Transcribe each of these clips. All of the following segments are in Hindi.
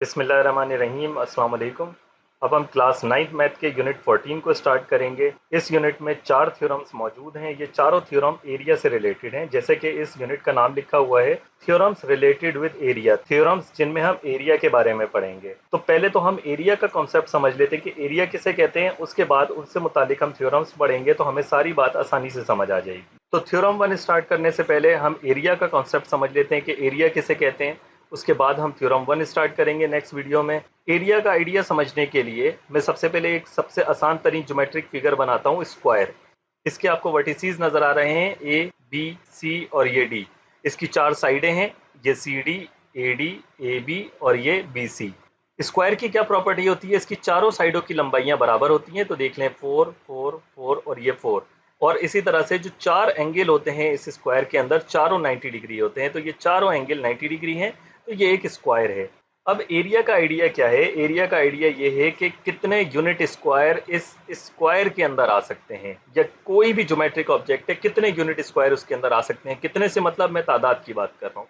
बिस्मिल्लाहिर्रहमानिर्रहीम अस्सलाम वालेकुम। अब हम क्लास 9th मैथ के यूनिट 14 को स्टार्ट करेंगे। इस यूनिट में 4 थ्योरम्स मौजूद हैं। ये चारों थ्योरम एरिया से रिलेटेड हैं, जैसे कि इस यूनिट का नाम लिखा हुआ है theorems related with area, theorems जिनमें हम एरिया के बारे में पढ़ेंगे। तो पहले तो हम एरिया का कॉन्सेप्ट समझ लेते हैं कि एरिया किसे कहते हैं, उसके बाद उससे मुतालिक हम थ्योरम्स पढ़ेंगे तो हमें सारी बात आसानी से समझ आ जाएगी। तो थ्योरम 1 स्टार्ट करने से पहले हम एरिया का कॉन्सेप्ट समझ लेते हैं कि एरिया किसे कहते हैं। उसके बाद हम थ्योरम 1 स्टार्ट करेंगे नेक्स्ट वीडियो में। एरिया का आइडिया समझने के लिए मैं सबसे पहले एक सबसे आसान तरीन ज्योमेट्रिक फिगर बनाता हूँ, स्क्वायर। इसके आपको वर्टिसेस नजर आ रहे हैं, ए बी सी और ये डी। इसकी 4 साइडें हैं, ये C D, A D, A B और ये बी सी। स्क्वायर की क्या प्रॉपर्टी होती है, इसकी चारों साइडों की लंबाइयां बराबर होती हैं। तो देख लें 4 4 4 और ये 4। और इसी तरह से जो 4 एंगल होते हैं इस स्क्वायर के अंदर, चारों 90 डिग्री होते हैं। तो ये चारों एंगल 90 डिग्री हैं, तो ये एक स्क्वायर है। अब एरिया का आइडिया क्या है, एरिया का आइडिया ये है कि कितने यूनिट स्क्वायर इस स्क्वायर के अंदर आ सकते हैं, या कोई भी ज्योमेट्रिक ऑब्जेक्ट है कितने यूनिट स्क्वायर उसके अंदर आ सकते हैं। कितने से मतलब मैं तादाद की बात कर रहा हूँ।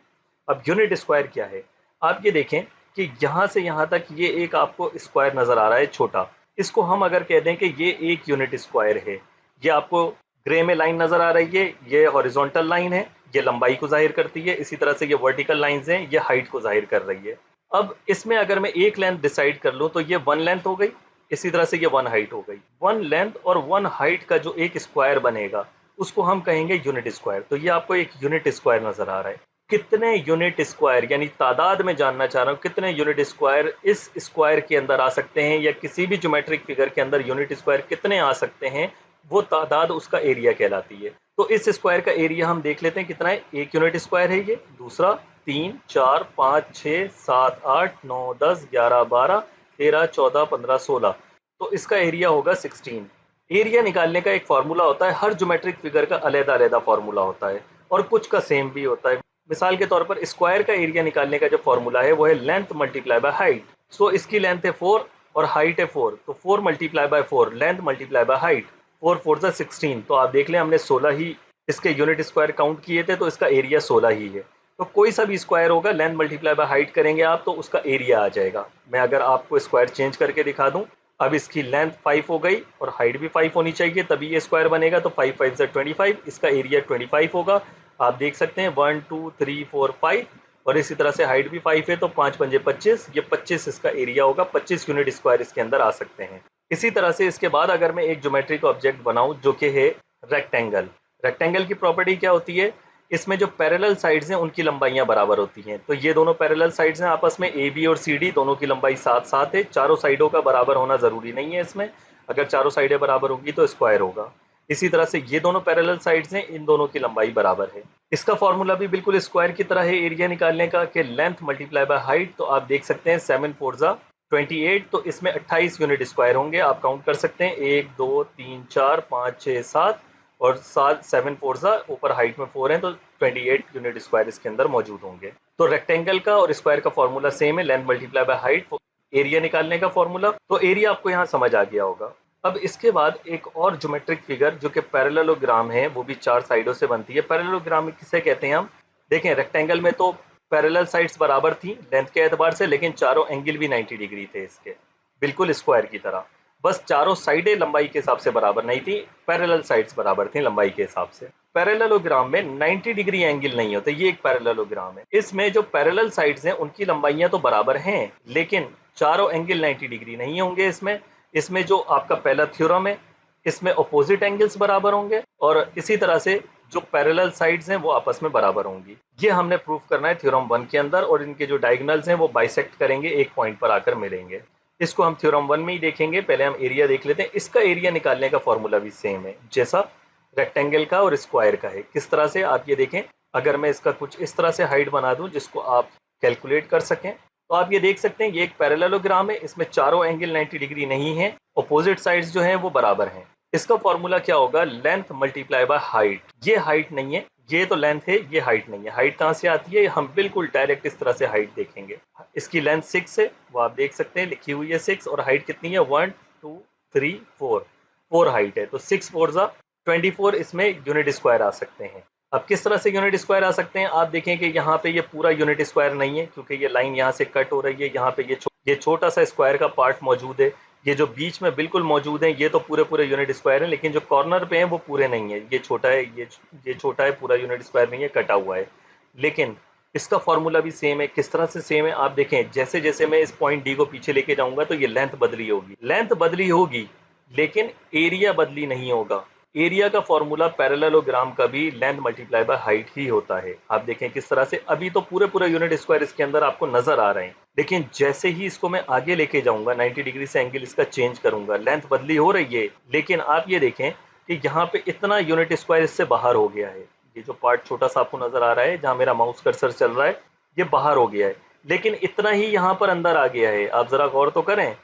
अब यूनिट स्क्वायर क्या है, आप ये देखें कि यहाँ से यहाँ तक ये एक आपको स्क्वायर नजर आ रहा है छोटा। इसको हम अगर कह दें कि ये एक यूनिट स्क्वायर है, ये आपको ग्रे में लाइन नजर आ रही है, ये हॉरिजॉन्टल लाइन है, ये लंबाई को जाहिर करती है। इसी तरह से ये वर्टिकल लाइंस हैं, ये हाइट को जाहिर कर रही है। अब इसमें अगर मैं एक लेंथ डिसाइड कर लूं तो ये 1 लेंथ हो गई, इसी तरह से ये 1 हाइट हो गई। 1 लेंथ और 1 हाइट का जो एक स्क्वायर बनेगा उसको हम कहेंगे यूनिट स्क्वायर। तो ये आपको एक यूनिट स्क्वायर नजर आ रहा है। कितने यूनिट स्क्वायर, यानी तादाद में जानना चाह रहा हूँ, कितने यूनिट स्क्वायर इस स्क्वायर के अंदर आ सकते हैं, या किसी भी ज्योमेट्रिक फिगर के अंदर यूनिट स्क्वायर कितने आ सकते हैं, वो तादाद उसका एरिया कहलाती है। तो इस स्क्वायर का एरिया हम देख लेते हैं कितना है। एक यूनिट स्क्वायर है ये, दूसरा 3 4 5 6 7 8 9 10 11 12 13 14 15 16। तो इसका एरिया होगा 16। एरिया निकालने का एक फार्मूला होता है, हर ज्योमेट्रिक फिगर का अलग अलग फार्मूला होता है, और कुछ का सेम भी होता है। मिसाल के तौर पर स्क्वायर का एरिया निकालने का जो फार्मूला है वो है लेंथ मल्टीप्लाई बाय हाइट। सो इसकी लेंथ है 4 और हाइट है 4, तो 4 multiply by 4, length multiply by height, 4 4 जा 16। तो आप देख लें हमने 16 ही इसके यूनिट स्क्वायर काउंट किए थे, तो इसका एरिया 16 ही है। तो कोई सा भी स्क्वायर होगा, लेंथ मल्टीप्लाई बाय हाइट करेंगे आप तो उसका एरिया आ जाएगा। मैं अगर आपको स्क्वायर चेंज करके दिखा दूं, अब इसकी लेंथ 5 हो गई और हाइट भी 5 होनी चाहिए, तभी ये स्क्वायर बनेगा। तो 5 5 जा 25, इसका एरिया 25 होगा। आप देख सकते हैं 1 2 3 4 5, और इसी तरह से हाइट भी 5 है, तो 5 पंजे 25, ये 25 इसका एरिया होगा। 25 यूनिट स्क्वायर इसके अंदर आ सकते हैं। इसी तरह से इसके बाद अगर मैं एक ज्योमेट्रिक ऑब्जेक्ट बनाऊं जो कि है रेक्टेंगल। रेक्टेंगल की प्रॉपर्टी क्या होती है, इसमें जो पैरेलल साइड्स हैं उनकी लंबाइयां बराबर होती हैं। तो ये दोनों पैरेलल साइड्स हैं आपस में, ए बी और सी डी, दोनों की लंबाई 7 7 है। चारों साइडों का बराबर होना जरूरी नहीं है इसमें, अगर चारों साइडें बराबर होंगी तो स्क्वायर होगा। इसी तरह से ये दोनों पैरेलल साइड्स हैं, इन दोनों की लंबाई बराबर है। इसका फॉर्मूला भी बिल्कुल स्क्वायर की तरह है एरिया निकालने का, कि लेंथ मल्टीप्लाई बाय हाइट। तो आप देख सकते हैं 7 4 जा 28, तो इसमें 28 यूनिट स्क्वायर होंगे। आप काउंट कर सकते हैं 1 2 3 4 5 6 7, और 7 4 जा, ऊपर हाइट में 4 है, तो 28 यूनिट स्क्वायर इसके अंदर मौजूद होंगे। तो रेक्टेंगल का और स्क्वायर का फॉर्मूला सेम है, length multiply by height, area निकालने का फॉर्मूला। तो एरिया आपको यहाँ समझ आ गया होगा। अब इसके बाद एक और ज्योमेट्रिक फिगर जो कि पैरेललोग्राम है, वो भी 4 साइडों से बनती है। पैरेललोग्राम किसे कहते हैं हम, देखें रेक्टेंगल में तो पैरेलल साइड्स बराबर थी लेंथ के एतबार से, लेकिन चारों एंगल भी 90 डिग्री थे इसके, बिल्कुल स्क्वायर की तरह। बस चारों साइडें लंबाई के हिसाब से बराबर नहीं थी, पैरेलल साइड्स बराबर थी लंबाई के हिसाब से। पैरेललोग्राम में 90 डिग्री एंगल नहीं होते, ये एक पैरेललोग्राम है। इसमें जो पैरेलल साइड्स हैं उनकी लंबाइयां तो बराबर हैं, लेकिन चारों एंगल 90 डिग्री नहीं होंगे इसमें। इसमें जो आपका पहला थ्योरम है, इसमें अपोजिट एंगल्स बराबर होंगे, और इसी तरह से जो पैरेलल साइड्स हैं वो आपस में बराबर होंगी। ये हमने प्रूफ करना है थ्योरम 1 के अंदर, और इनके जो डायगोनल्स हैं वो बाइसेक्ट करेंगे, एक पॉइंट पर आकर मिलेंगे। इसको हम थ्योरम 1 में ही देखेंगे। पहले हम एरिया देख लेते हैं। इसका एरिया निकालने का फॉर्मूला भी सेम है जैसा रेक्टेंगल का और स्क्वायर का है। किस तरह से, आप ये देखें, अगर मैं इसका कुछ इस तरह से हाइट बना दूं जिसको आप कैलकुलेट कर सकें, तो आप ये देख सकते हैं ये एक पैरेललोग्राम है, इसमें चारों एंगल 90 डिग्री नहीं है, अपोजिट साइड्स जो हैं वो बराबर हैं। इसका फॉर्मूला क्या होगा, लेंथ मल्टीप्लाई बाय हाइट। ये हाइट नहीं है, ये तो लेंथ है, ये हाइट नहीं है। हाइट कहाँ से आती है, हम बिल्कुल डायरेक्ट इस तरह से हाइट देखेंगे। इसकी लेंथ 6 है, वो आप देख सकते हैं लिखी हुई है 6, और हाइट कितनी है 1 2 3 4, 4 हाइट है। तो 6 4 जा 24 इसमें यूनिट स्क्वायर आ सकते हैं। अब किस तरह से यूनिट स्क्वायर आ सकते हैं, आप देखें कि यहाँ पे ये पूरा यूनिट स्क्वायर नहीं है, क्योंकि ये लाइन यहाँ से कट हो रही है, यहाँ पे ये छोटा सा स्क्वायर का पार्ट मौजूद है, ये जो बीच में बिल्कुल मौजूद है ये तो पूरे पूरे यूनिट स्क्वायर है, लेकिन जो कॉर्नर पे हैं वो पूरे नहीं है, ये छोटा है, ये छोटा है, पूरा यूनिट स्क्वायर नहीं है, कटा हुआ है। लेकिन इसका फॉर्मूला भी सेम है। किस तरह से सेम है, आप देखें, जैसे जैसे मैं इस पॉइंट डी को पीछे लेके जाऊंगा तो ये लेंथ बदली होगी, लेकिन एरिया बदली नहीं होगा। एरिया का फॉर्मूला पैरेललोग्राम का भी लेंथ मल्टीप्लाई बाय हाइट ही होता है। आप देखें किस तरह से, अभी तो पूरे पूरे यूनिट स्क्वायर इसके अंदर आपको नजर आ रहे हैं, लेकिन जैसे ही इसको मैं आगे लेके जाऊंगा 90 डिग्री से एंगल इसका चेंज करूंगा, लेंथ बदली हो रही है, लेकिन आप ये देखें कि यहाँ पे इतना यूनिट स्क्वायर इससे बाहर हो गया है। ये जो पार्ट छोटा सा आपको नजर आ रहा है जहां मेरा माउस कर्सर चल रहा है, ये बाहर हो गया है, लेकिन इतना ही यहाँ पर अंदर आ गया है। आप जरा गौर तो करें।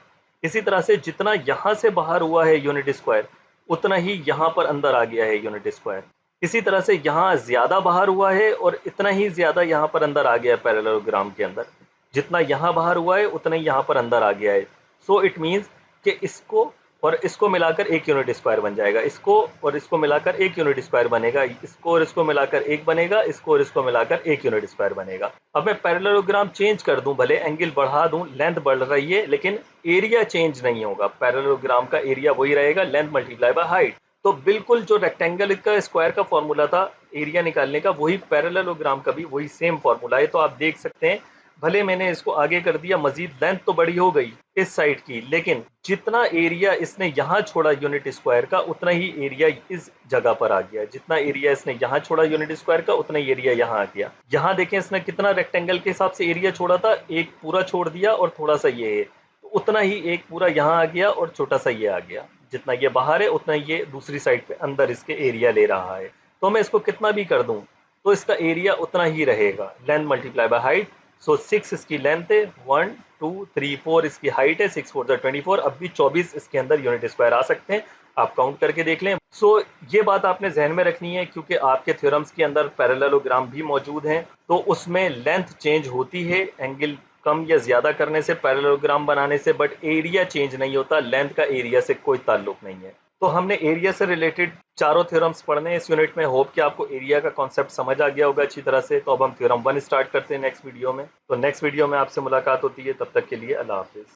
इसी तरह से जितना यहाँ से बाहर हुआ है यूनिट स्क्वायर, उतना ही यहाँ पर अंदर आ गया है यूनिट स्क्वायर। इसी तरह से यहाँ ज्यादा बाहर हुआ है और इतना ही ज्यादा यहाँ पर अंदर आ गया है पैरेललोग्राम के अंदर। जितना यहाँ बाहर हुआ है उतना ही यहाँ पर अंदर आ गया है। सो इट मीन्स कि इसको और इसको मिलाकर एक यूनिट स्क्वायर बन जाएगा, इसको और इसको मिलाकर एक यूनिट स्क्वायर बनेगा, इसको और इसको मिलाकर एक बनेगा, इसको और इसको मिलाकर एक यूनिट स्क्वायर बनेगा। अब मैं पैरेललोग्राम चेंज कर दूं, भले एंगल बढ़ा दूं, लेंथ बढ़ रही है, लेकिन एरिया चेंज नहीं होगा। पैरेललोग्राम का एरिया वही रहेगा, लेंथ मल्टीप्लाई बाय हाइट। तो बिल्कुल जो रेक्टेंगल का स्क्वायर का फॉर्मूला था एरिया निकालने का, वही पैरेललोग्राम का भी वही सेम फॉर्मूला है। तो आप देख सकते हैं, भले मैंने इसको आगे कर दिया, मजीद लेंथ तो बड़ी हो गई इस साइड की, लेकिन जितना एरिया इसने यहाँ छोड़ा यूनिट स्क्वायर का, उतना ही एरिया इस जगह पर आ गया। जितना एरिया इसने यहाँ छोड़ा यूनिट स्क्वायर का, उतना ही एरिया यहाँ आ गया। यहाँ देखें इसने कितना रेक्टेंगल के हिसाब से एरिया छोड़ा था, एक पूरा छोड़ दिया और थोड़ा सा ये है, तो उतना ही एक पूरा यहाँ आ गया और छोटा सा ये आ गया। जितना ये बाहर है उतना ये दूसरी साइड पे अंदर इसके एरिया ले रहा है। तो मैं इसको कितना भी कर दूं तो इसका एरिया उतना ही रहेगा, लेंथ मल्टीप्लाई बाय हाइट। सो 6 इसकी लेंथ है, 1 2 3 4 इसकी हाइट है, 6 4 24, अब भी 24 इसके अंदर यूनिट स्क्वायर आ सकते हैं। आप काउंट करके देख लें। सो ये बात आपने जहन में रखनी है, क्योंकि आपके थ्योरम्स के अंदर पैरेललोग्राम भी मौजूद हैं, तो उसमें लेंथ चेंज होती है एंगल कम या ज्यादा करने से, पैरेललोग्राम बनाने से, बट एरिया चेंज नहीं होता। लेंथ का एरिया से कोई ताल्लुक नहीं है। तो हमने एरिया से रिलेटेड चारों थ्योरम्स पढ़ने हैं इस यूनिट में। होप कि आपको एरिया का कॉन्सेप्ट समझ आ गया होगा अच्छी तरह से। तो अब हम थ्योरम 1 स्टार्ट करते हैं नेक्स्ट वीडियो में। तो नेक्स्ट वीडियो में आपसे मुलाकात होती है, तब तक के लिए अल्लाह हाफिज।